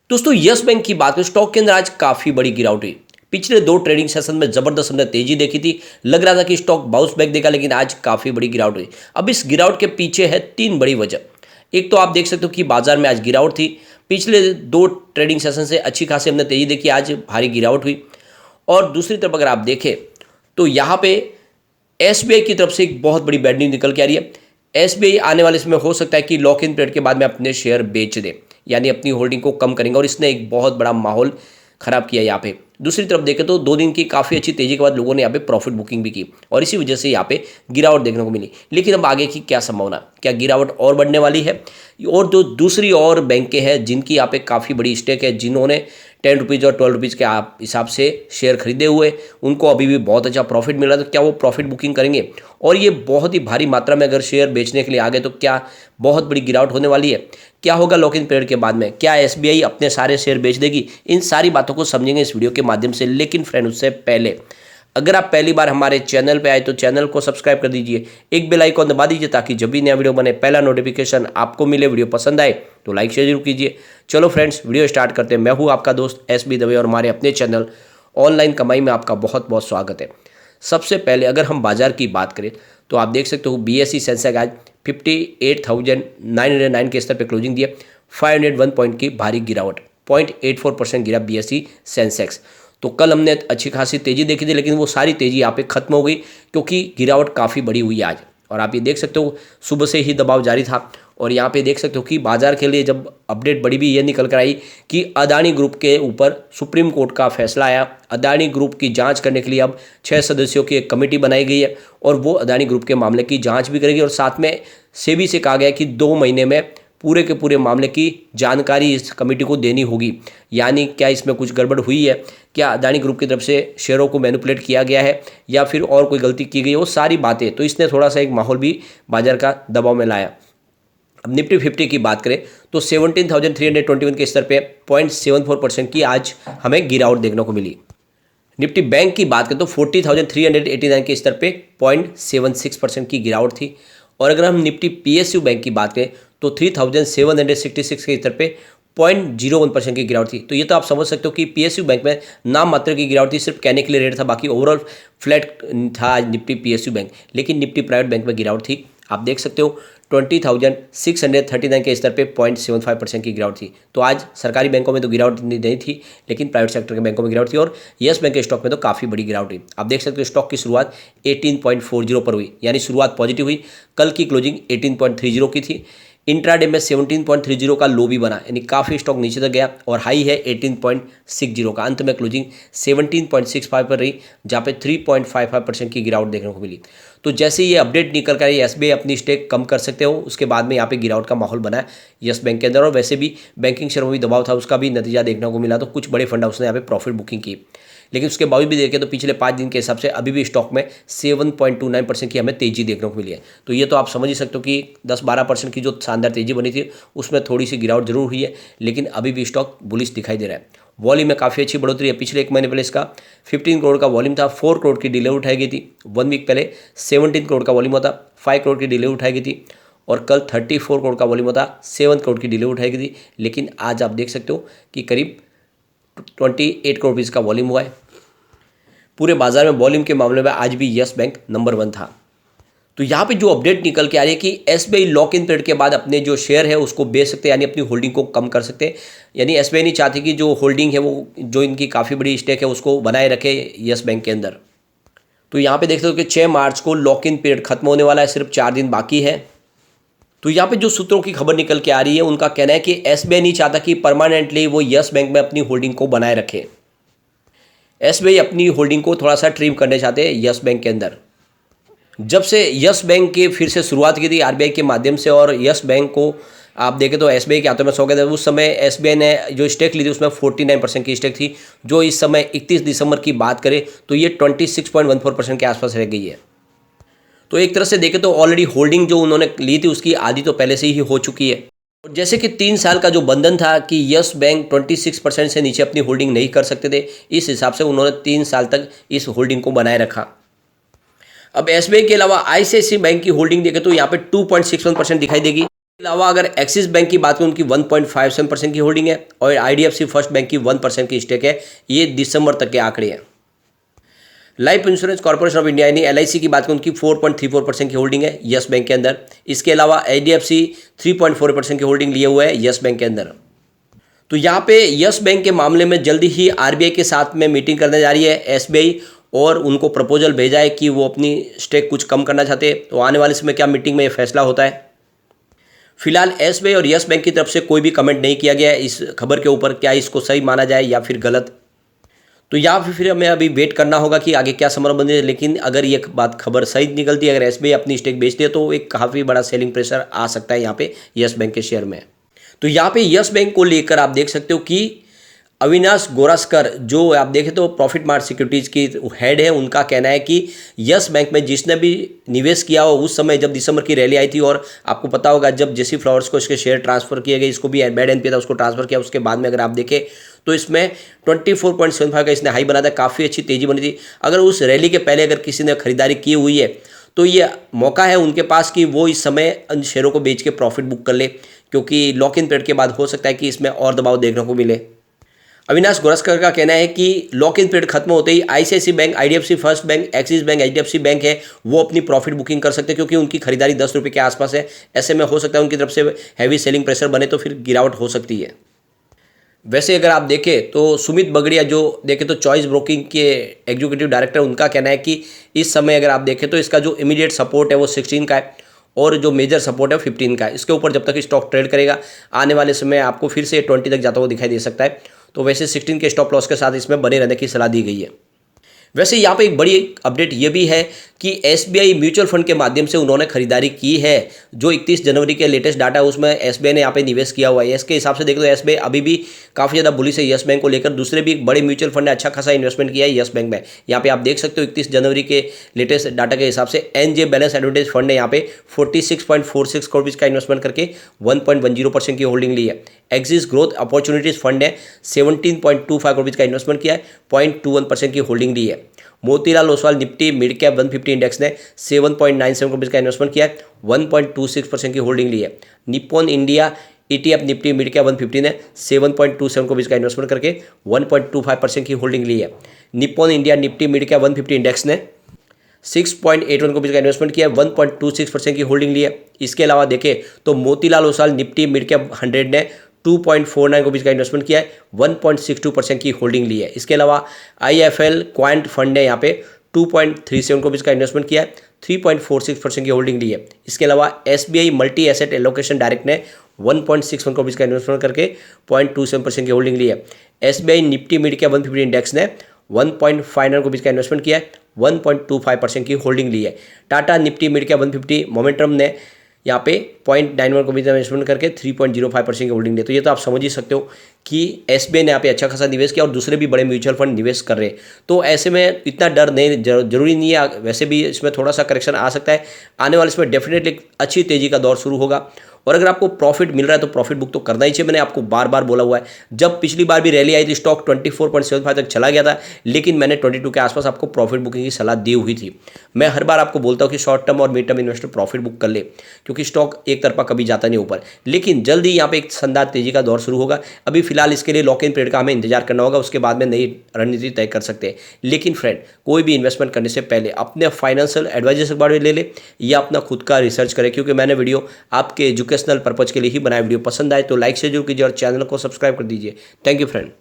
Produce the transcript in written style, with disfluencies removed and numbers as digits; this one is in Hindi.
दोस्तों यस बैंक की बात करें, स्टॉक के अंदर आज काफी बड़ी गिरावट हुई। पिछले दो ट्रेडिंग सेशन में जबरदस्त हमने तेजी देखी थी, लग रहा था कि स्टॉक बाउंस बैक देगा, लेकिन आज काफी बड़ी गिरावट हुई। अब इस गिरावट के पीछे है तीन बड़ी वजह। एक तो आप देख सकते हो कि बाजार में आज गिरावट थी। पिछले दो ट्रेडिंग सेशन से अच्छी खासी हमने तेजी देखी, आज भारी गिरावट हुई। और दूसरी तरफ अगर आप देखें तो यहाँ पे एसबीआई की तरफ से एक बहुत बड़ी बैड न्यूज निकल के आ रही है। एसबीआई आने वाले समय हो सकता है कि लॉक इन पीरियड के बाद में अपने शेयर बेच दे, यानी अपनी होल्डिंग को कम करेंगे, और इसने एक बहुत बड़ा माहौल खराब किया यहाँ पे। दूसरी तरफ देखें तो 2 दिन की काफ़ी अच्छी तेजी के बाद लोगों ने यहाँ पे प्रॉफिट बुकिंग भी की, और इसी वजह से यहाँ पे गिरावट देखने को मिली। लेकिन अब आगे की क्या संभावना, क्या गिरावट और बढ़ने वाली है? और जो दूसरी और बैंकें हैं जिनकी यहाँ पे काफ़ी बड़ी स्टेक है, जिन्होंने 10 रुपीज़ और 12 रुपीज़ के आप हिसाब से शेयर खरीदे हुए, उनको अभी भी बहुत अच्छा प्रॉफिट मिल रहा है, तो क्या वो प्रॉफिट बुकिंग करेंगे? और ये बहुत ही भारी मात्रा में अगर शेयर बेचने के लिए आ गए तो क्या बहुत बड़ी गिरावट होने वाली है? क्या होगा लॉक इन पीरियड के बाद में? क्या एसबीआई अपने सारे शेयर बेच देगी? इन सारी बातों को समझेंगे इस वीडियो के माध्यम से। लेकिन फ्रेंड, उससे पहले अगर आप पहली बार हमारे चैनल पे आए तो चैनल को सब्सक्राइब कर दीजिए, एक बेल आइकॉन दबा दीजिए, ताकि जब भी नया वीडियो बने पहला नोटिफिकेशन आपको मिले। वीडियो पसंद आए तो लाइक शेयर जरूर कीजिए। चलो फ्रेंड्स, वीडियो स्टार्ट करते हैं। मैं हूँ आपका दोस्त एसबी दवे, और हमारे अपने चैनल ऑनलाइन कमाई में आपका बहुत बहुत स्वागत है। सबसे पहले अगर हम बाजार की बात करें तो आप देख सकते हो बीएसई सेंसेक्स आज 58,909 के स्तर पर क्लोजिंग दिए। 501 पॉइंट की भारी गिरावट, 0.84% गिरा बीएसई सेंसेक्स। तो कल हमने अच्छी खासी तेजी देखी थी, लेकिन वो सारी तेजी यहाँ पे खत्म हो गई, क्योंकि गिरावट काफ़ी बड़ी हुई आज। और आप ये देख सकते हो सुबह से ही दबाव जारी था, और यहाँ पे देख सकते हो कि बाजार के लिए जब अपडेट बड़ी भी ये निकल कर आई कि अदानी ग्रुप के ऊपर सुप्रीम कोर्ट का फैसला आया। अदानी ग्रुप की जांच करने के लिए अब 6 सदस्यों की एक कमेटी बनाई गई है, और वो अदानी ग्रुप के मामले की जाँच भी करेगी। और साथ में सेबी से कहा गया है कि 2 महीने में पूरे के पूरे मामले की जानकारी इस कमेटी को देनी होगी। यानी क्या इसमें कुछ गड़बड़ हुई है, क्या अदानी ग्रुप की तरफ से शेयरों को मैनिपुलेट किया गया है, या फिर और कोई गलती की गई है, वो सारी बातें। तो इसने थोड़ा सा एक माहौल भी बाजार का दबाव में लाया। अब निफ्टी 50 की बात करें तो 17,321 के स्तर पे 0.74% की आज हमें गिरावट देखने को मिली। निफ्टी बैंक की बात करें तो 40,389 के स्तर पे 0.76% की गिरावट थी। और अगर हम निफ्टी पीएसयू बैंक की बात करें तो 3,766 के स्तर पे 0.01% की गिरावट थी। तो ये तो आप समझ सकते हो कि पीएसयू बैंक में नाम मात्र की गिरावट थी, सिर्फ कहने के लिए रेट था, बाकी ओवरऑल फ्लैट था आज निफ्टी पीएसयू बैंक। लेकिन निफ्टी प्राइवेट बैंक में गिरावट थी। आप देख सकते हो 20,639 के स्तर पे 0.75% की गिरावट थी। तो आज सरकारी बैंकों में तो गिरावट नहीं थी, लेकिन प्राइवेट सेक्टर के बैंकों में गिरावट थी। और यस बैंक के स्टॉक में तो काफ़ी बड़ी गिरावट हुई। आप देख सकते हो स्टॉक की शुरुआत 18.40 पर हुई, यानी शुरुआत पॉजिटिव हुई। कल की क्लोजिंग 18.30 की थी। इंट्राडे में 17.30 का लो भी बना, यानी काफ़ी स्टॉक नीचे तक गया, और हाई है 18.60 का। अंत में क्लोजिंग 17.65 पर रही, जहाँ पे 3.55% की गिरावट देखने को मिली। तो जैसे ये अपडेट निकल कर आई एसबीआई अपनी स्टेक कम कर सकते हो, उसके बाद में यहाँ पे गिरावट का माहौल बना है यस बैंक के अंदर। और वैसे भी बैंकिंग शेयर में भी दबाव था, उसका भी नतीजा देखने को मिला। तो कुछ बड़े फंड हाउस ने यहाँ पे प्रॉफिट बुकिंग की, लेकिन उसके बावजूद भी देखें तो पिछले 5 दिन के हिसाब से अभी भी स्टॉक में 7.29% की हमें तेजी देखने को मिली है। तो ये तो आप समझ ही सकते हो कि 10-12% की जो शानदार तेजी बनी थी, उसमें थोड़ी सी गिरावट जरूर हुई है, लेकिन अभी भी स्टॉक बुलिश दिखाई दे रहा है। वॉल्यूम में काफ़ी अच्छी बढ़ोतरी है। पिछले 1 महीने पहले इसका 15 करोड़ का वॉल्यूम था, 4 करोड़ की डिलीवरी उठाई गई थी। 1 वीक पहले 17 करोड़ का वॉल्यूम होता, 5 करोड़ की डिलीवरी उठाई गई थी। और कल 34 करोड़ का वॉल्यूम होता, 7 करोड़ की डिलीवरी उठाई गई थी। लेकिन आज आप देख सकते हो कि करीब 28 करोड़ रुपीज़ का वॉल्यूम हुआ है। पूरे बाजार में वॉल्यूम के मामले में आज भी यस बैंक नंबर 1 था। तो यहाँ पे जो अपडेट निकल के आ रही है कि एसबीआई लॉक इन पीरियड के बाद अपने जो शेयर है उसको बेच सकते हैं, यानी अपनी होल्डिंग को कम कर सकते हैं। यानी एसबीआई नहीं चाहती कि जो होल्डिंग है वो, जो इनकी काफ़ी बड़ी स्टेक है, उसको बनाए रखे यस बैंक के अंदर। तो यहाँ पे देख सकते हो कि 6 मार्च को लॉक इन पीरियड खत्म होने वाला है, सिर्फ 4 दिन बाकी है। तो यहाँ पे जो सूत्रों की खबर निकल के आ रही है, उनका कहना है कि एसबीआई नहीं चाहता कि परमानेंटली वो यस बैंक में अपनी होल्डिंग को बनाए रखे। एसबीआई अपनी होल्डिंग को थोड़ा सा ट्रिम करने चाहते हैं यस बैंक के अंदर। जब से यस बैंक की फिर से शुरुआत की थी आरबीआई के माध्यम से, और यस बैंक को आप देखें तो एसबीआई के हाथों में सो गए थे। उस समय एसबीआई ने जो स्टेक ली थी उसमें 49% की स्टेक थी, जो इस समय 31 दिसंबर की बात करें तो ये 26.14% के आसपास रह गई है। तो एक तरह से देखें तो ऑलरेडी होल्डिंग जो उन्होंने ली थी उसकी आधी तो पहले से ही हो चुकी है। और जैसे कि 3 साल का जो बंधन था कि यस बैंक 26% से नीचे अपनी होल्डिंग नहीं कर सकते थे, इस हिसाब से उन्होंने 3 साल तक इस होल्डिंग को बनाए रखा। अब एसबीआई के अलावा आईसीआईसीआई बैंक की होल्डिंग देखें तो यहाँ पे 2.61% दिखाई देगी। अलावा अगर एक्सिस बैंक की बात करें, उनकी 1.57% की होल्डिंग है और IDFC फर्स्ट बैंक की 1% की स्टेक है। ये दिसंबर तक के आंकड़े हैं। Life insurance corporation of India यानी LIC की बात करें, उनकी 4.34% की होल्डिंग है यस बैंक के अंदर। इसके अलावा HDFC 3.4% की होल्डिंग लिए हुए है यस बैंक के अंदर। तो यहाँ पे यस बैंक के मामले में जल्दी ही RBI के साथ में मीटिंग करने जा रही है SBI, और उनको प्रपोजल भेजा है कि वो अपनी स्टेक कुछ कम करना चाहते हैं। तो आने वाले समय क्या मीटिंग में ये फैसला होता है। फिलहाल SBI और यस बैंक की तरफ से कोई भी कमेंट नहीं किया गया है इस खबर के ऊपर, क्या इसको सही माना जाए या फिर गलत। तो यहाँ फिर हमें अभी वेट करना होगा कि आगे क्या समर बने। लेकिन अगर ये बात खबर सही निकलती है, अगर SBI अपनी स्टेक बेचती है, तो एक काफ़ी बड़ा सेलिंग प्रेशर आ सकता है यहाँ पे यस बैंक के शेयर में। तो यहाँ पे यस बैंक को लेकर आप देख सकते हो कि अविनाश गोरस्कर, जो आप देखें तो प्रॉफिट मार्ट सिक्योरिटीज़ की हेड है, उनका कहना है कि यस बैंक में जिसने भी निवेश किया हो उस समय जब दिसंबर की रैली आई थी, और आपको पता होगा जब जेसी फ्लावर्स को इसके शेयर ट्रांसफर किए गए, इसको भी बैड एनपीए था उसको ट्रांसफर किया, उसके बाद में अगर आप देखें तो इसमें 24.75 का इसने हाई बना था, काफ़ी अच्छी तेज़ी बनी थी। अगर उस रैली के पहले अगर किसी ने खरीदारी की हुई है तो ये मौका है उनके पास कि वो इस समय उन शेयरों को बेच के प्रॉफिट बुक कर ले, क्योंकि लॉक इन पीरियड के बाद हो सकता है कि इसमें और दबाव देखने को मिले। अविनाश गोरस्कर का कहना है कि लॉक इन पीरियड खत्म होते ही ICICI bank, IDFC first bank, axis bank, HDFC bank है, वो अपनी प्रॉफिट बुकिंग कर सकते हैं, क्योंकि उनकी खरीदारी 10 रुपये के आसपास है। ऐसे में हो सकता है उनकी तरफ से हैवी सेलिंग प्रेशर बने तो फिर गिरावट हो सकती है। वैसे अगर आप देखें तो सुमित बगड़िया, जो देखें तो चॉइस ब्रोकिंग के एग्जीक्यूटिव डायरेक्टर, उनका कहना है कि इस समय अगर आप देखें तो इसका जो इमीडिएट सपोर्ट है वो 16 का है और जो मेजर सपोर्ट है 15 का है। इसके ऊपर जब तक स्टॉक ट्रेड करेगा आने वाले समय आपको फिर से 20 तक जाता हुआ दिखाई दे सकता है। तो वैसे 16 के स्टॉप लॉस के साथ इसमें बने रहने की सलाह दी गई है। वैसे यहाँ पे एक बड़ी अपडेट ये भी है कि SBI म्यूचुअल फंड के माध्यम से उन्होंने खरीदारी की है। जो 31 जनवरी के लेटेस्ट डाटा है उसमें SBI ने यहाँ पे निवेश किया हुआ है। इसके हिसाब से देखें तो SBI अभी भी काफ़ी ज़्यादा बुलिश है यस बैंक को लेकर। दूसरे भी बड़े म्यूचुअल फंड ने अच्छा खासा इन्वेस्टमेंट किया है यस बैंक में। यहाँ पे आप देख सकते हो 31 जनवरी के लेटेस्ट डाटा के हिसाब से NJ बैलेंस एडवांटेज फंड ने यहाँ पे 46.46 करोड़ का इन्वेस्टमेंट करके 1.10% की होल्डिंग ली है। एक्सिस ग्रोथ अपॉर्चुनिटीज फंड ने 17.25 करोड़ का इन्वेस्टमेंट किया है, 0.21% की होल्डिंग ली है। Motilal Oswal Nifty mid cap 150 index ने 7.97 करोड़ का इन्वेस्टमेंट किया है, 1.26% की होल्डिंग ली है। Nippon India ETF Nifty mid cap 150 ने 7.27 करोड़ का इन्वेस्टमेंट करके 1.25% की होल्डिंग ली है। Nippon India Nifty mid cap 150 index ने 6.81 करोड़ का इन्वेस्टमेंट किया है, 1.26% की होल्डिंग ली है। इसके अलावा देखें तो Motilal Oswal Nifty mid cap 100 ने 2.49 करोड़ का इन्वेस्टमेंट किया है, 1.62% की होल्डिंग ली है। इसके अलावा IIFL क्वांट फंड ने यहाँ पे 2.37 करोड़ का इन्वेस्टमेंट किया है, 3.46% की होल्डिंग ली है। इसके अलावा SBI multi asset allocation direct ने 1.61 करोड़ का इन्वेस्टमेंट करके 0.27% की होल्डिंग ली है। SBI Nifty mid cap 150 index ने 1.59 करोड़ का इन्वेस्टमेंट किया है, 1.25% की होल्डिंग ली है। Tata Nifty mid cap 150 momentum ने यहाँ पे 0.91 करोड़ का इन्वेस्टमेंट करके 3.05% की होल्डिंग दी। तो ये तो आप समझ ही सकते हो कि SBI ने यहाँ पे अच्छा खासा निवेश किया और दूसरे भी बड़े म्यूचुअल फंड निवेश कर रहे हैं। तो ऐसे में इतना डर नहीं, जरूरी नहीं है। वैसे भी इसमें थोड़ा सा करेक्शन आ सकता है। आने वाले इसमें डेफिनेटली अच्छी तेज़ी का दौर शुरू होगा और अगर आपको प्रॉफिट मिल रहा है तो प्रॉफिट बुक तो करना ही चाहिए। मैंने आपको बार बार बोला हुआ है। जब पिछली बार भी रैली आई थी स्टॉक 24.75 तक चला गया था, लेकिन मैंने 22 के आसपास आपको प्रॉफिट बुकिंग की सलाह दी हुई थी। मैं हर बार आपको बोलता हूँ कि शॉर्ट टर्म और mid term investor profit book कर ले, क्योंकि स्टॉक एक तरफा कभी जाता नहीं ऊपर। लेकिन जल्द ही यहाँ पे एक शानदार तेजी का दौर शुरू होगा। अभी फिलहाल इसके लिए लॉक इन पीरियड का हमें इंतजार करना होगा, उसके बाद में नई रणनीति तय कर सकते हैं। लेकिन फ्रेंड, कोई भी इन्वेस्टमेंट करने से पहले अपने फाइनेंशियल एडवाइजर से बारे में ले ले या अपना खुद का रिसर्च करें, क्योंकि मैंने वीडियो आपके एजुकेशनल पर्पज के लिए ही बनाया। वीडियो पसंद आए तो लाइक से जरूर कीजिए और चैनल को सब्सक्राइब कर दीजिए। Thank you friend.